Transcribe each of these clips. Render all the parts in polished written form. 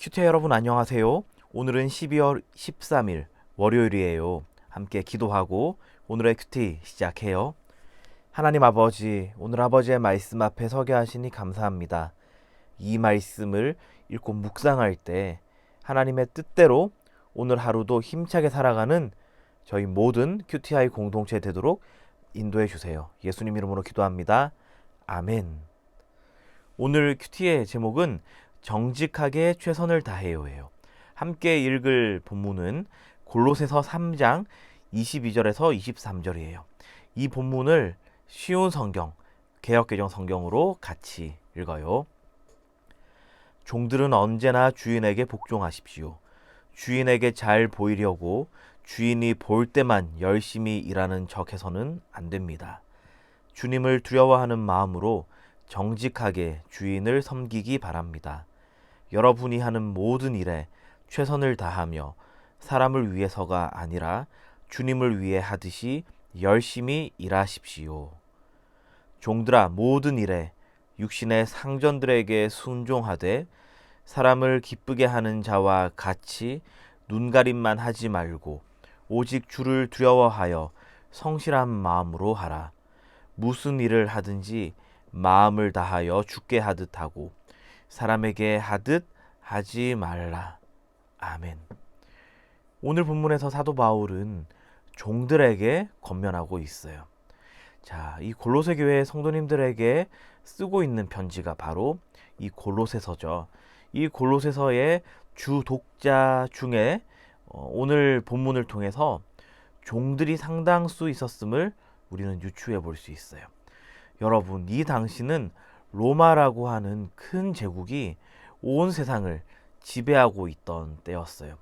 큐티 여러분 안녕하세요. 오늘은 12월 13일 월요일이에요. 함께 기도하고 오늘의 큐티 시작해요. 하나님 아버지, 오늘 아버지의 말씀 앞에 서게 하시니 감사합니다. 이 말씀을 읽고 묵상할 때 하나님의 뜻대로 오늘 하루도 힘차게 살아가는 저희 모든 큐티아이 공동체 되도록 인도해 주세요. 예수님 이름으로 기도합니다. 아멘. 오늘 큐티의 제목은 정직하게 최선을 다해요예요. 함께 읽을 본문은 골로새서 3장 22절에서 23절이에요. 이 본문을 쉬운 성경, 개역개정 성경으로 같이 읽어요. 종들은 언제나 주인에게 복종하십시오. 주인에게 잘 보이려고 주인이 볼 때만 열심히 일하는 척해서는 안 됩니다. 주님을 두려워하는 마음으로 정직하게 주인을 섬기기 바랍니다. 여러분이 하는 모든 일에 최선을 다하며 사람을 위해서가 아니라 주님을 위해 하듯이 열심히 일하십시오. 종들아, 모든 일에 육신의 상전들에게 순종하되 사람을 기쁘게 하는 자와 같이 눈가림만 하지 말고 오직 주를 두려워하여 성실한 마음으로 하라. 무슨 일을 하든지 마음을 다하여 주께 하듯 하고 사람에게 하듯 하지 말라. 아멘. 오늘 본문에서 사도 바울은 종들에게 권면하고 있어요. 자, 이 골로새 교회 성도님들에게 쓰고 있는 편지가 바로 이 골로새서죠. 이 골로새서의 주 독자 중에 오늘 본문을 통해서 종들이 상당수 있었음을 우리는 유추해 볼 수 있어요. 여러분, 이 당시는 로마라고 하는 큰 제국이 온 세상을 지배하고 있던 때였어요.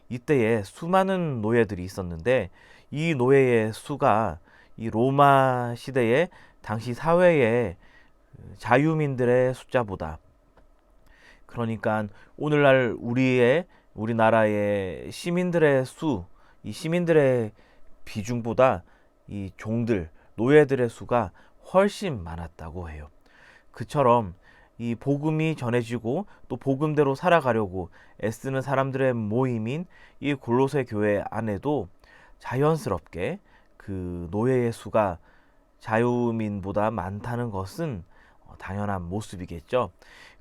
이때에 수많은 노예들이 있었는데 이 노예의 수가 이 로마 시대의 당시 사회의 자유민들의 숫자보다, 그러니까 오늘날 우리나라의 시민들의 수, 이 시민들의 비중보다 이 종들, 노예들의 수가 훨씬 많았다고 해요. 그처럼 이 복음이 전해지고 또 복음대로 살아가려고 애쓰는 사람들의 모임인 이 골로새 교회 안에도 자연스럽게 그 노예의 수가 자유민보다 많다는 것은 당연한 모습이겠죠.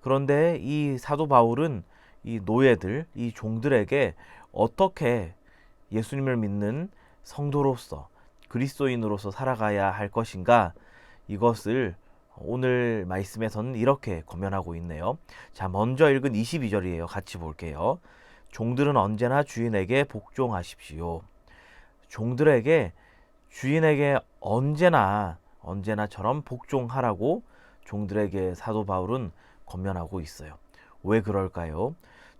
그런데 이 사도 바울은 이 노예들, 이 종들에게 어떻게 예수님을 믿는 성도로서 그리스도인으로서 살아가야 할 것인가, 이것을 오늘 말씀에서는 이렇게 권면하고 있네요. 자, 먼저 읽은 22절이에요. 같이 볼게요. 종들은 언제나 주인에게 복종하십시오. 종들에게 주인에게 언제나처럼 복종하라고 종들에게 사도 바울은 권면하고 있어요. 왜 그럴까요?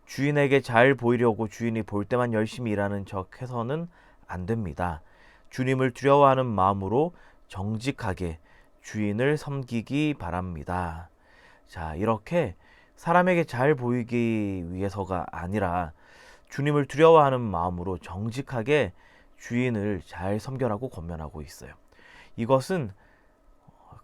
주인에게 잘 보이려고 주인이 볼 때만 열심히 일하는 척 해서는 안 됩니다. 주님을 두려워하는 마음으로 정직하게 주인을 섬기기 바랍니다. 자, 이렇게 사람에게 잘 보이기 위해서가 아니라 주님을 두려워하는 마음으로 정직하게 주인을 잘 섬겨라고 권면하고 있어요. 이것은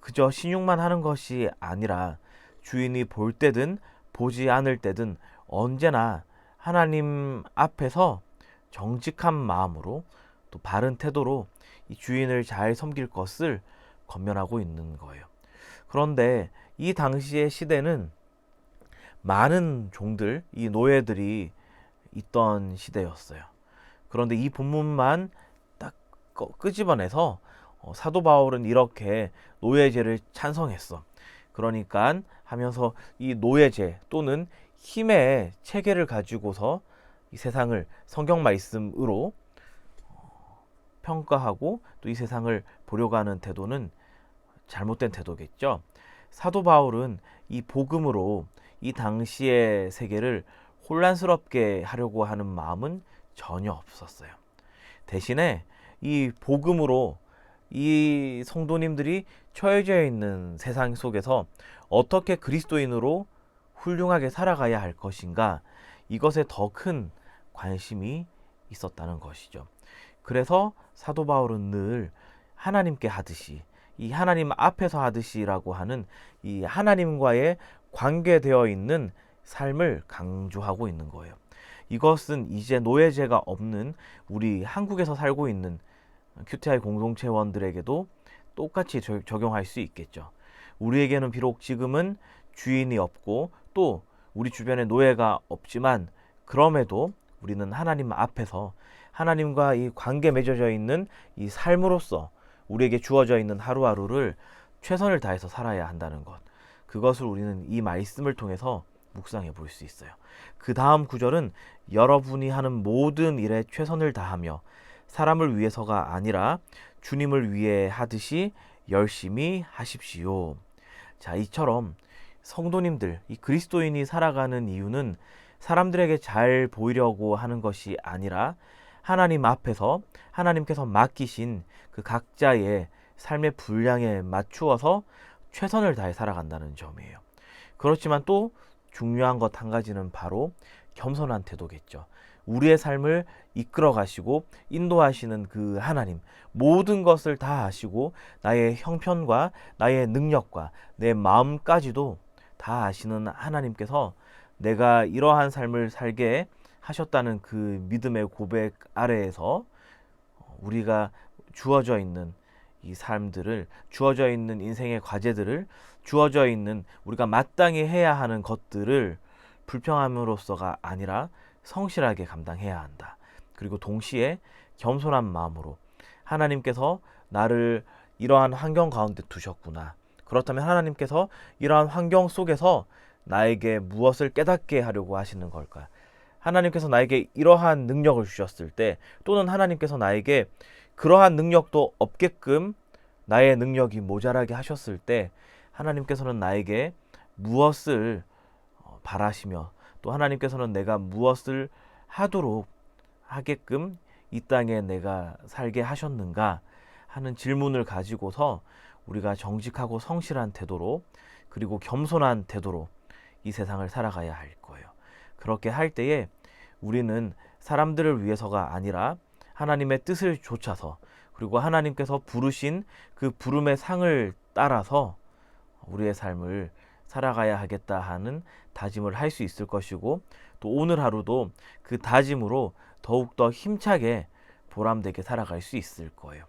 그저 신용만 하는 것이 아니라 주인이 볼 때든 보지 않을 때든 언제나 하나님 앞에서 정직한 마음으로 또 바른 태도로 이 주인을 잘 섬길 것을 권면하고 있는 거예요. 그런데 이 당시의 시대는 많은 종들, 이 노예들이 있던 시대였어요. 그런데 이 본문만 딱 끄집어내서 사도 바울은 이렇게 노예제를 찬성했어. 그러니까 하면서 이 노예제 또는 힘의 체계를 가지고서 이 세상을 성경 말씀으로 평가하고 또 이 세상을 보려고 하는 태도는 잘못된 태도겠죠. 사도 바울은 이 복음으로 이 당시의 세계를 혼란스럽게 하려고 하는 마음은 전혀 없었어요. 대신에 이 복음으로 이 성도님들이 처해져 있는 세상 속에서 어떻게 그리스도인으로 훌륭하게 살아가야 할 것인가, 이것에 더 큰 관심이 있었다는 것이죠. 그래서 사도 바울은 늘 하나님께 하듯이, 이 하나님 앞에서 하듯이라고 하는 이 하나님과의 관계되어 있는 삶을 강조하고 있는 거예요. 이것은 이제 노예제가 없는 우리 한국에서 살고 있는 QTI 공동체원들에게도 똑같이 적용할 수 있겠죠. 우리에게는 비록 지금은 주인이 없고 또 우리 주변에 노예가 없지만 그럼에도 우리는 하나님 앞에서 하나님과 이 관계 맺어져 있는 이 삶으로서 우리에게 주어져 있는 하루하루를 최선을 다해서 살아야 한다는 것. 그것을 우리는 이 말씀을 통해서 묵상해 볼 수 있어요. 그 다음 구절은 여러분이 하는 모든 일에 최선을 다하며 사람을 위해서가 아니라 주님을 위해 하듯이 열심히 하십시오. 자, 이처럼 성도님들, 이 그리스도인이 살아가는 이유는 사람들에게 잘 보이려고 하는 것이 아니라 하나님 앞에서 하나님께서 맡기신 그 각자의 삶의 분량에 맞추어서 최선을 다해 살아간다는 점이에요. 그렇지만 또 중요한 것 한 가지는 바로 겸손한 태도겠죠. 우리의 삶을 이끌어 가시고 인도하시는 그 하나님, 모든 것을 다 아시고 나의 형편과 나의 능력과 내 마음까지도 다 아시는 하나님께서 내가 이러한 삶을 살게 하셨다는 그 믿음의 고백 아래에서 우리가 주어져 있는 이 삶들을, 주어져 있는 인생의 과제들을, 주어져 있는 우리가 마땅히 해야 하는 것들을 불평함으로써가 아니라 성실하게 감당해야 한다. 그리고 동시에 겸손한 마음으로 하나님께서 나를 이러한 환경 가운데 두셨구나. 그렇다면 하나님께서 이러한 환경 속에서 나에게 무엇을 깨닫게 하려고 하시는 걸까? 하나님께서 나에게 이러한 능력을 주셨을 때, 또는 하나님께서 나에게 그러한 능력도 없게끔 나의 능력이 모자라게 하셨을 때 하나님께서는 나에게 무엇을 바라시며 또 하나님께서는 내가 무엇을 하도록 하게끔 이 땅에 내가 살게 하셨는가 하는 질문을 가지고서 우리가 정직하고 성실한 태도로 그리고 겸손한 태도로 이 세상을 살아가야 할 거예요. 그렇게 할 때에 우리는 사람들을 위해서가 아니라 하나님의 뜻을 좇아서 그리고 하나님께서 부르신 그 부름의 상을 따라서 우리의 삶을 살아가야 하겠다 하는 다짐을 할 수 있을 것이고, 또 오늘 하루도 그 다짐으로 더욱더 힘차게 보람되게 살아갈 수 있을 거예요.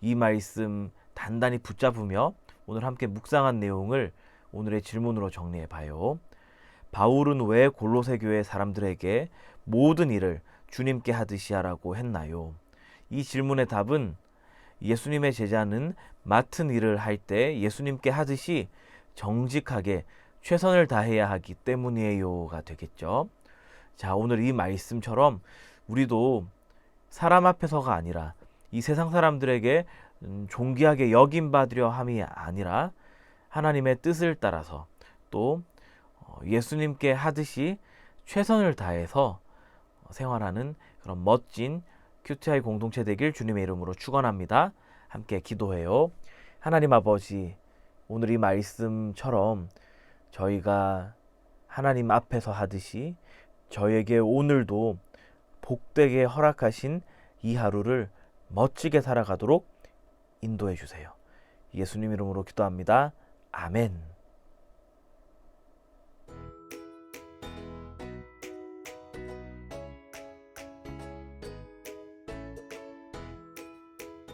이 말씀 단단히 붙잡으며 오늘 함께 묵상한 내용을 오늘의 질문으로 정리해 봐요. 바울은 왜 골로새 교회 사람들에게 모든 일을 주님께 하듯이 하라고 했나요? 이 질문의 답은 예수님의 제자는 맡은 일을 할 때 예수님께 하듯이 정직하게 최선을 다해야 하기 때문이에요가 되겠죠. 자, 오늘 이 말씀처럼 우리도 사람 앞에서가 아니라 이 세상 사람들에게 존귀하게 여김받으려 함이 아니라 하나님의 뜻을 따라서 또 예수님께 하듯이 최선을 다해서 생활하는 그런 멋진 QTI 공동체 되길 주님의 이름으로 축원합니다. 함께 기도해요. 하나님 아버지, 오늘 이 말씀처럼 저희가 하나님 앞에서 하듯이 저에게 오늘도 복되게 허락하신 이 하루를 멋지게 살아가도록 인도해 주세요. 예수님 이름으로 기도합니다. 아멘.